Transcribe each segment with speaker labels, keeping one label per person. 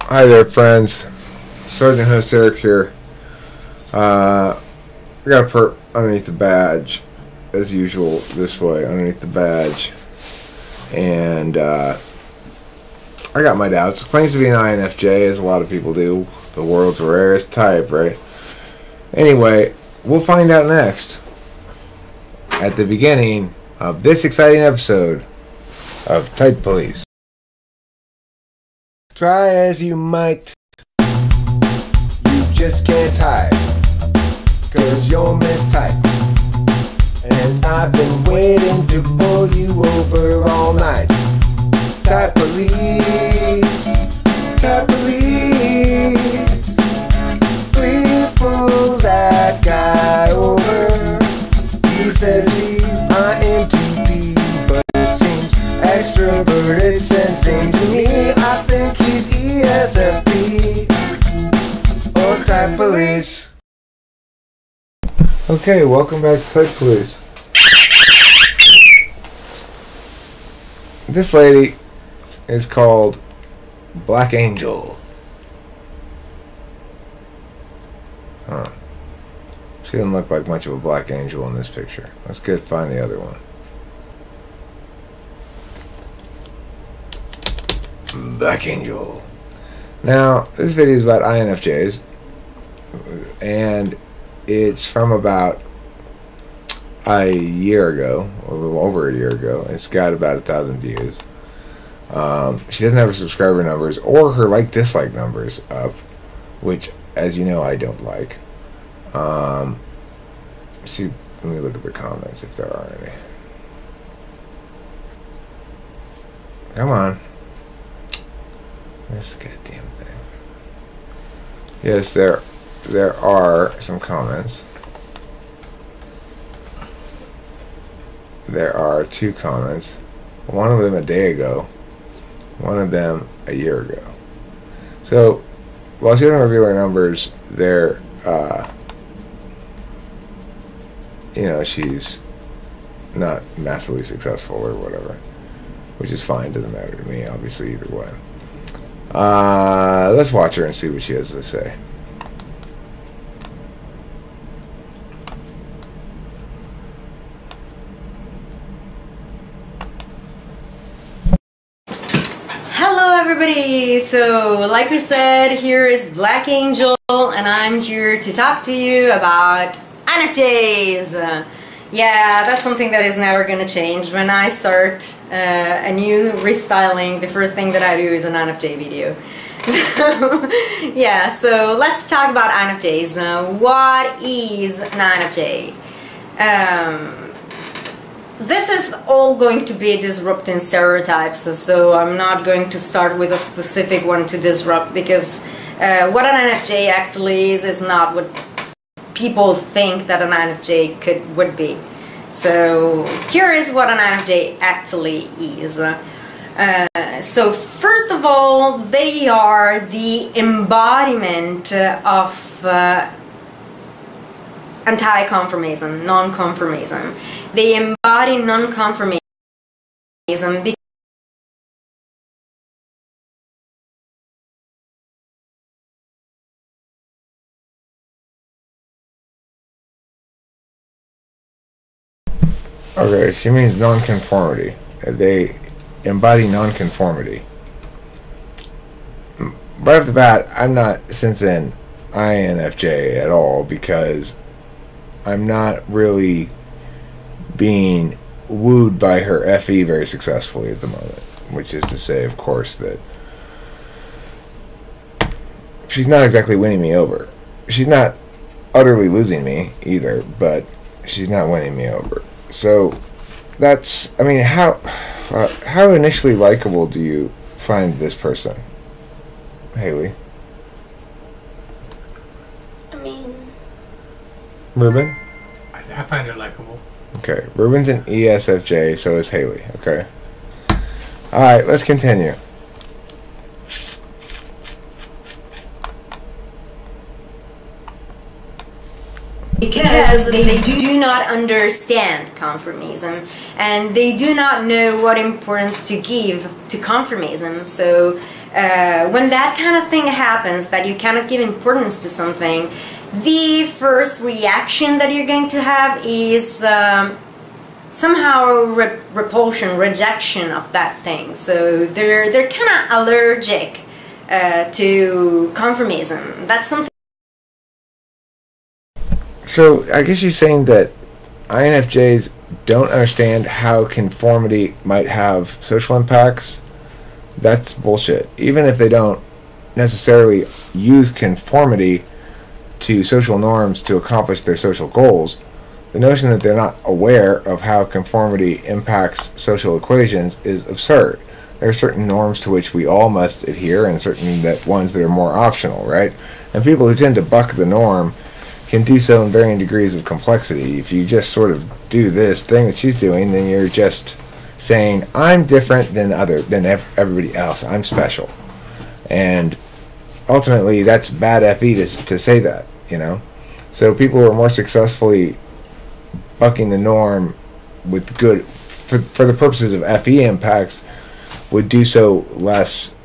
Speaker 1: Hi there, friends. Sergeant Host Eric here. We got a perp underneath the badge, as usual, this way, underneath the badge. And I got my doubts. Claims to be an INFJ, as a lot of people do. The world's rarest type, right? Anyway, we'll find out next. At the beginning of this exciting episode of Type Police. Try as you might, you just can't hide, 'cause you're mistyped. And I've been waiting to pull you over all night. Type Police, Type Police, please pull that guy over. He says he's INTP, but it seems extroverted sensing to me. I think he's ESFP or Type Police. Okay, welcome back to Type Police. This lady is called Black Angel. Huh. She didn't look like much of a black angel in this picture. Let's go find the other one. Black Angel. Now, this video is about INFJs, and it's from about a year ago, a little over a year ago. It's got about 1,000 views. She doesn't have her subscriber numbers or her like-dislike numbers up, which, as you know, I don't like. Let me look at the comments if there are any. Come on. This goddamn thing. Yes, there are some comments. There are 2 comments. One of them a day ago. One of them a year ago. So, while she doesn't reveal her numbers, they're, she's not massively successful or whatever. Which is fine, doesn't matter to me, obviously, either way. Let's watch her and see what she has to say.
Speaker 2: Hello everybody! So, like I said, here is Black Angel and I'm here to talk to you about INFJs. Yeah, that's something that is never gonna change. When I start a new restyling, the first thing that I do is an INFJ video. So, yeah, so let's talk about INFJs. What is an INFJ? This is all going to be disrupting stereotypes, so I'm not going to start with a specific one to disrupt, because what an INFJ actually is not what people think that an INFJ would be. So here is what an INFJ actually is. So first of all, they are the embodiment of anti-conformism, non-conformism. They embody non-conformism because
Speaker 1: Okay, she means non-conformity. They embody non-conformity. Right off the bat, I'm not sensing INFJ at all, because I'm not really being wooed by her FE very successfully at the moment. Which is to say, of course, that she's not exactly winning me over. She's not utterly losing me either, but she's not winning me over. So that's, I mean, how initially likable do you find this person, Haley?
Speaker 3: I mean,
Speaker 1: Ruben?
Speaker 4: I find her likable.
Speaker 1: Okay, Ruben's an ESFJ, so is Haley. Okay. Alright, let's continue.
Speaker 2: because because they do not understand conformism, and they do not know what importance to give to conformism. So when that kind of thing happens, that you cannot give importance to something, the first reaction that you're going to have is somehow repulsion, rejection of that thing. So they're kind of allergic to conformism. That's something.
Speaker 1: So I guess you're saying that INFJs don't understand how conformity might have social impacts. That's bullshit. Even if they don't necessarily use conformity to social norms to accomplish their social goals, the notion that they're not aware of how conformity impacts social equations is absurd. There are certain norms to which we all must adhere, and certain ones that are more optional, right? And people who tend to buck the norm can do so in varying degrees of complexity. If you just sort of do this thing that she's doing, then you're just saying, I'm different than everybody else. I'm special. And ultimately, that's bad FE to say that, you know? So people who are more successfully bucking the norm with good, for the purposes of FE impacts, would do so less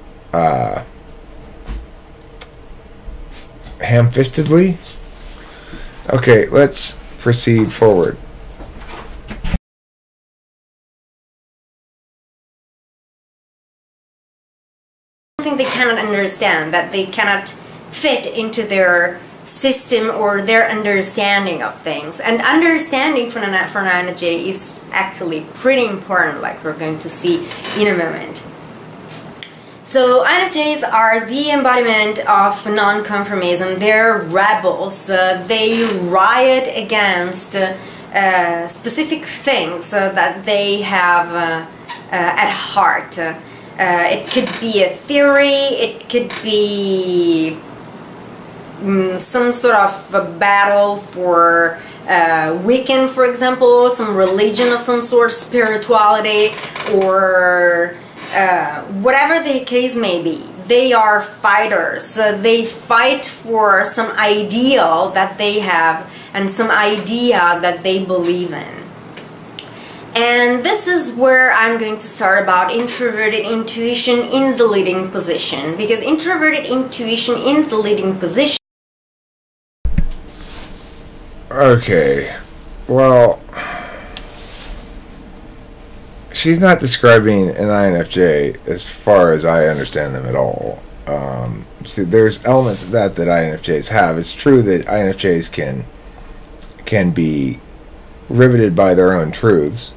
Speaker 1: ham-fistedly. Okay, let's proceed forward.
Speaker 2: Something they cannot understand, that they cannot fit into their system or their understanding of things. And understanding for an INFJ is actually pretty important, like we're going to see in a moment. So INFJs are the embodiment of non-conformism. They're rebels. They riot against specific things that they have at heart. It could be a theory, it could be some sort of a battle for Wiccan, for example, some religion of some sort, spirituality, or whatever the case may be. They are fighters. They fight for some ideal that they have and some idea that they believe in. And this is where I'm going to start about introverted intuition in the leading position, because introverted intuition in the leading position.
Speaker 1: Okay, well, she's not describing an INFJ as far as I understand them at all. See, there's elements of that INFJs have. It's true that INFJs can be riveted by their own truths,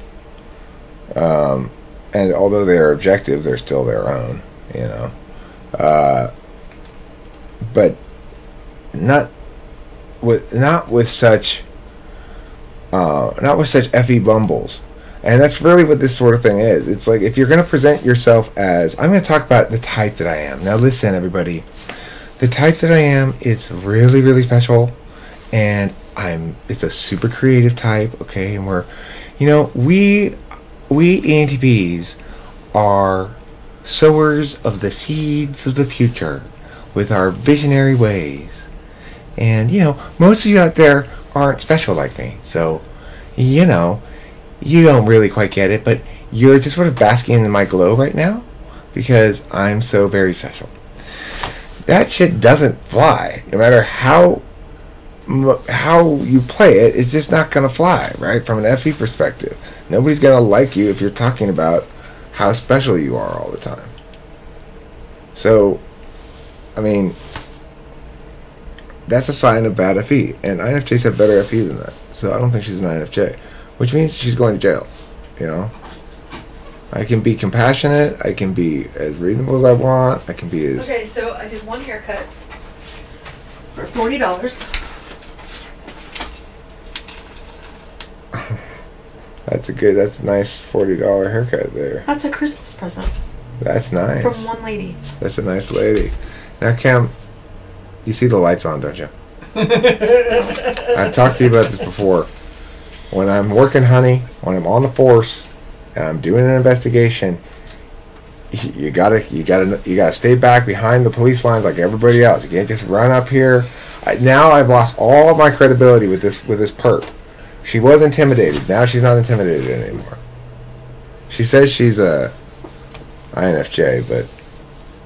Speaker 1: and although they are objective, they're still their own, you know. But not with such FE bumbles. And that's really what this sort of thing is. It's like, if you're going to present yourself as, I'm going to talk about the type that I am. Now listen, everybody. The type that I am is really, really special. And it's a super creative type, okay? And we ENTPs are sowers of the seeds of the future with our visionary ways. And, most of you out there aren't special like me. So, you don't really quite get it, but you're just sort of basking in my glow right now because I'm so very special. That shit doesn't fly. No matter how you play it, it's just not going to fly, right? From an FE perspective. Nobody's going to like you if you're talking about how special you are all the time. So, that's a sign of bad FE. And INFJs have better FE than that. So I don't think she's an INFJ. Which means she's going to jail, I can be compassionate, I can be as reasonable as I want, I can be as...
Speaker 3: Okay, so I did one haircut for $40.
Speaker 1: That's a nice $40 haircut there.
Speaker 3: That's a Christmas present.
Speaker 1: That's nice.
Speaker 3: From one lady.
Speaker 1: That's a nice lady. Now, Cam, you see the lights on, don't you? I've talked to you about this before. When I'm working, honey, when I'm on the force and I'm doing an investigation, you gotta stay back behind the police lines like everybody else. You can't just run up here Now I've lost all of my credibility with this perp. She was intimidated. Now she's not intimidated anymore. She says she's a INFJ, but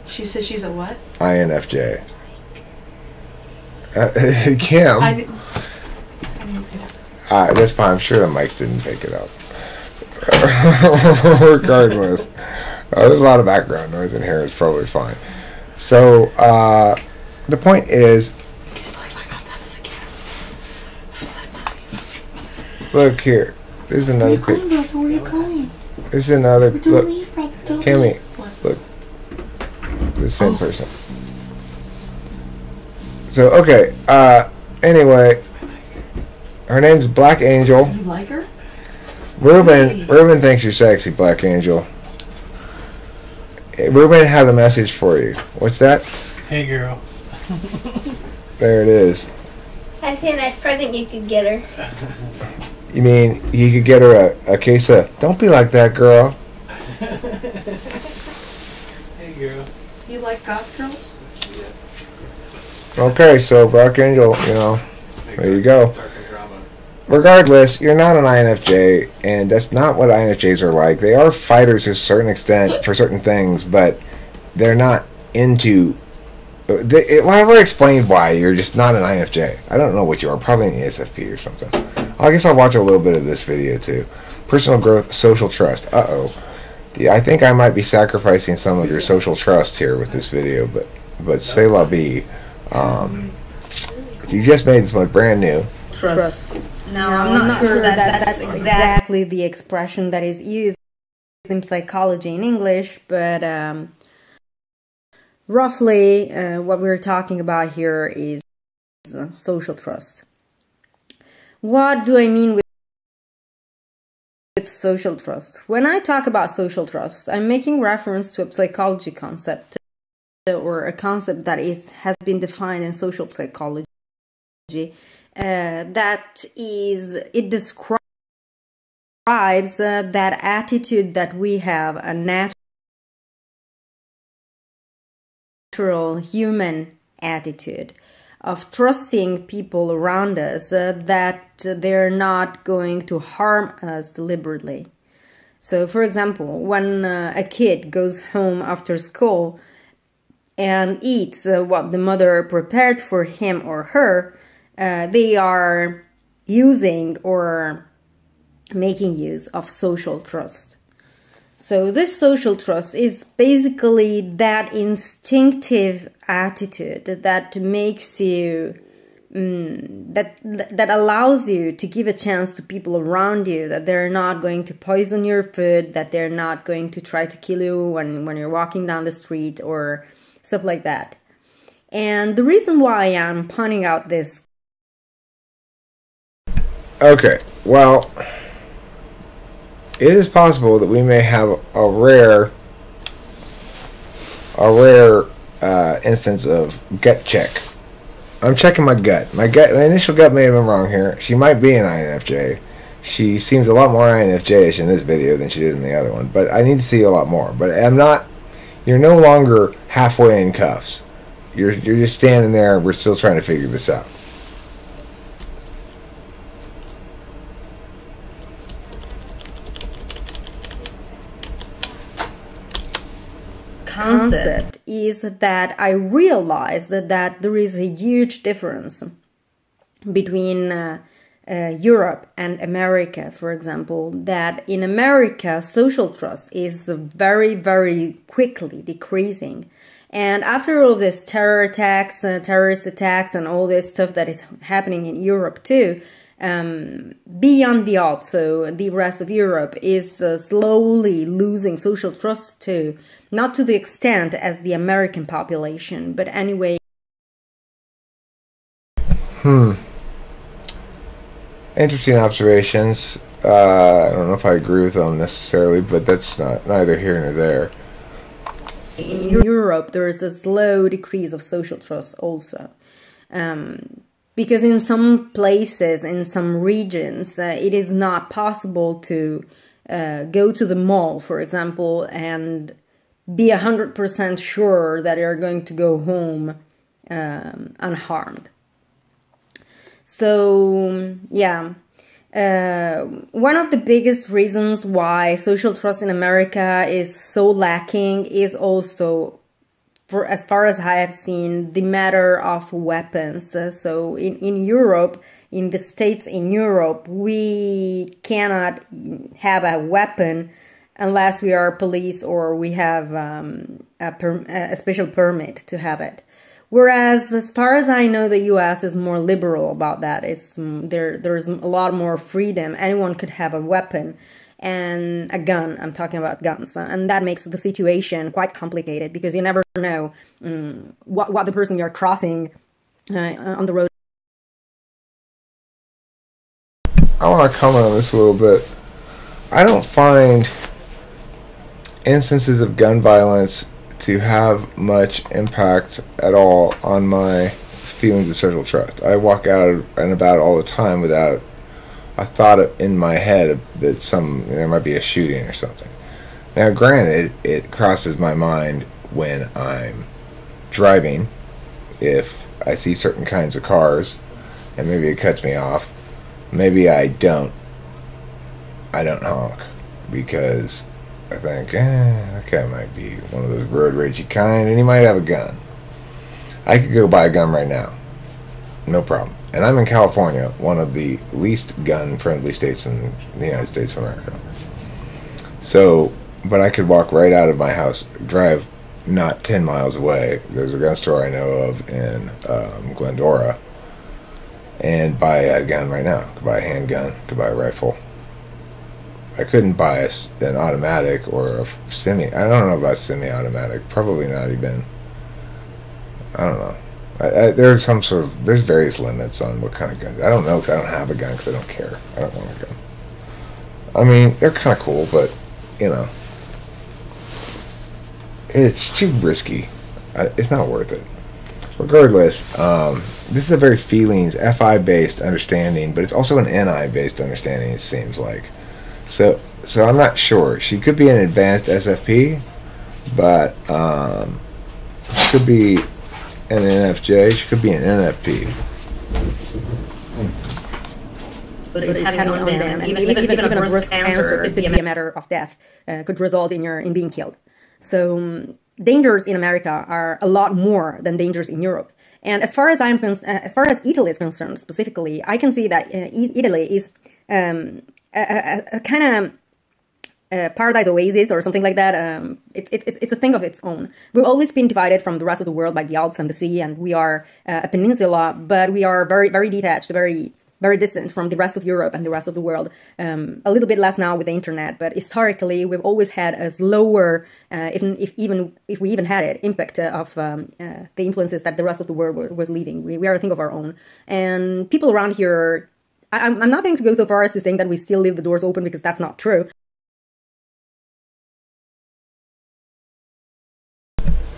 Speaker 3: She says she's a what?
Speaker 1: INFJ. Kim.
Speaker 3: I didn't say that.
Speaker 1: That's fine. I'm sure the mics didn't pick it up. Regardless, there's a lot of background noise in here. It's probably fine. So the point is, look here. This is another quick.
Speaker 3: Where are you going?
Speaker 1: This is another look. Kimmy,
Speaker 3: What?
Speaker 1: look. The same person. So okay. Anyway, her name's Black Angel.
Speaker 3: You like her?
Speaker 1: Ruben thinks you're sexy, Black Angel. Ruben has a message for you. What's that?
Speaker 4: Hey, girl.
Speaker 1: There it is.
Speaker 5: I see a nice present you could get her.
Speaker 1: You mean you could get her a case of... Don't be like that, girl.
Speaker 4: Hey, girl.
Speaker 3: You like goth girls?
Speaker 1: Okay, so Black Angel, you know, there you go. Regardless, you're not an INFJ, and that's not what INFJs are like. They are fighters to a certain extent for certain things, but they're not into... Well, I've already explained why you're just not an INFJ. I don't know what you are. Probably an ESFP or something. I guess I'll watch a little bit of this video, too. Personal growth, social trust. Uh-oh. I think I might be sacrificing some of your social trust here with this video, but c'est la vie. You just made this one brand new.
Speaker 2: Trust. Now, I'm not sure that that's exactly the expression that is used in psychology in English, but roughly what we're talking about here is social trust. What do I mean with social trust? When I talk about social trust, I'm making reference to a psychology concept, or a concept that has been defined in social psychology. It describes that attitude that we have, a natural human attitude of trusting people around us that they're not going to harm us deliberately. So, for example, when a kid goes home after school and eats what the mother prepared for him or her, they are using or making use of social trust. So this social trust is basically that instinctive attitude that makes you, that allows you to give a chance to people around you, that they're not going to poison your food, that they're not going to try to kill you when you're walking down the street or stuff like that. And the reason why I'm pointing out this...
Speaker 1: Okay, well, it is possible that we may have a rare instance of gut check. I'm checking my gut. My initial gut may have been wrong here. She might be an INFJ. She seems a lot more INFJ-ish in this video than she did in the other one, but I need to see a lot more. But I'm not... You're no longer halfway in cuffs. You're just standing there, and we're still trying to figure this out.
Speaker 2: Concept is that I realized that there is a huge difference between Europe and America, for example, that in America social trust is very, very quickly decreasing. And after all this terrorist attacks and all this stuff that is happening in Europe too, beyond the Alps, so the rest of Europe is slowly losing social trust too. Not to the extent as the American population, but anyway.
Speaker 1: Interesting observations. I don't know if I agree with them necessarily, but that's neither here nor there.
Speaker 2: In Europe, there is a slow decrease of social trust also. Because in some places, in some regions, it is not possible to go to the mall, for example, and be 100% sure that you're going to go home unharmed. So yeah, one of the biggest reasons why social trust in America is so lacking is also, for as far as I have seen, the matter of weapons. So in Europe, in the states in Europe, we cannot have a weapon unless we are police or we have a special permit to have it. Whereas, as far as I know, the U.S. is more liberal about that. It's there's a lot more freedom. Anyone could have a weapon and a gun. I'm talking about guns, and that makes the situation quite complicated because you never know what the person you're crossing on the road.
Speaker 1: I want to comment on this a little bit. I don't find instances of gun violence to have much impact at all on my feelings of social trust. I walk out and about all the time without a thought in my head that there might be a shooting or something. Now, granted, it crosses my mind when I'm driving, if I see certain kinds of cars, and maybe it cuts me off. Maybe I don't honk because I think, that guy might be one of those road ragey kind, and he might have a gun. I could go buy a gun right now, no problem. And I'm in California, one of the least gun-friendly states in the United States of America. So, but I could walk right out of my house, drive not 10 miles away. There's a gun store I know of in Glendora, and buy a gun right now. Could buy a handgun, could buy a rifle. I couldn't buy an automatic or a semi. I don't know about semi-automatic. Probably not even. I don't know. There's various limits on what kind of guns. I don't know because I don't have a gun because I don't care. I don't want a gun. I mean, they're kind of cool, but, it's too risky. It's not worth it. Regardless, this is a very feelings, FI-based understanding, but it's also an NI-based understanding, it seems like. So I'm not sure. She could be an advanced SFP, but she could be an NFJ. She could be an NFP.
Speaker 2: But it's having on them, and even a breast cancer could be a matter of death, could result in being killed. So dangers in America are a lot more than dangers in Europe. And as far as Italy is concerned specifically, I can see that Italy is a kind of paradise oasis or something like that. It's a thing of its own. We've always been divided from the rest of the world by the Alps and the sea, and we are a peninsula, but we are very, very detached, very, very distant from the rest of Europe and the rest of the world. A little bit less now with the internet, but historically we've always had a slower, if we even had it, impact of the influences that the rest of the world was leaving. We are a thing of our own, and people around here. I'm not going to go so far as to saying that we still leave the doors open because that's not true.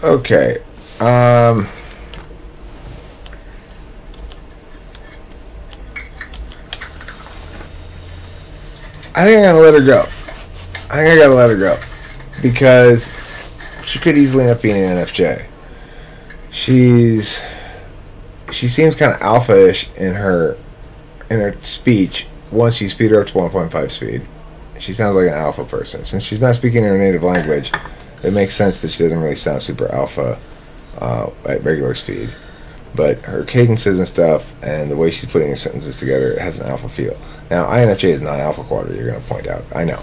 Speaker 1: Okay. I think I gotta let her go. Because she could easily end up being an NFJ. She seems kind of alpha-ish in her speech. Once you speed her up to 1.5 speed, she sounds like an alpha person. Since she's not speaking her native language, it makes sense that she doesn't really sound super alpha at regular speed. But her cadences and stuff, and the way she's putting her sentences together, it has an alpha feel. Now, INFJ is not alpha quadra, you're going to point out. I know.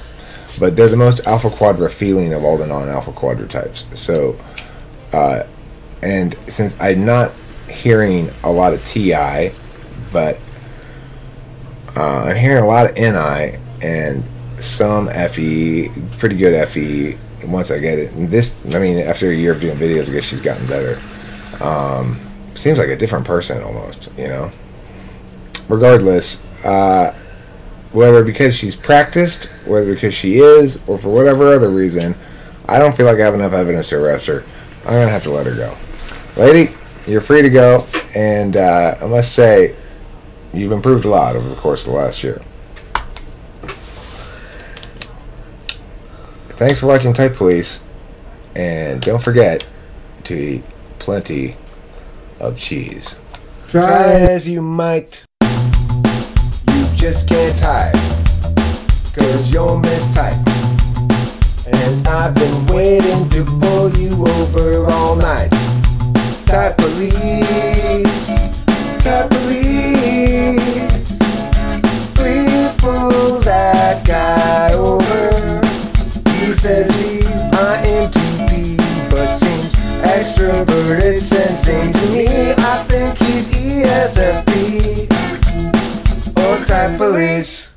Speaker 1: But they're the most alpha quadra feeling of all the non-alpha quadra types. So, and since I'm not hearing a lot of TI, but I'm hearing a lot of NI and some FE, pretty good FE once I get it. And after a year of doing videos, I guess she's gotten better. Seems like a different person almost, Regardless, whether because she's practiced, whether because she is, or for whatever other reason, I don't feel like I have enough evidence to arrest her. I'm going to have to let her go. Lady, you're free to go, and I must say, you've improved a lot over the course of the last year. Thanks for watching Type Police, and don't forget to eat plenty of cheese. Try as you might. just can't type, 'cause you're mistyped. And I've been waiting to pull you over all night. Type police, type police. Please pull that guy over. He says he's INTP, but seems extroverted sensing to me. I think he's ESFP or type police.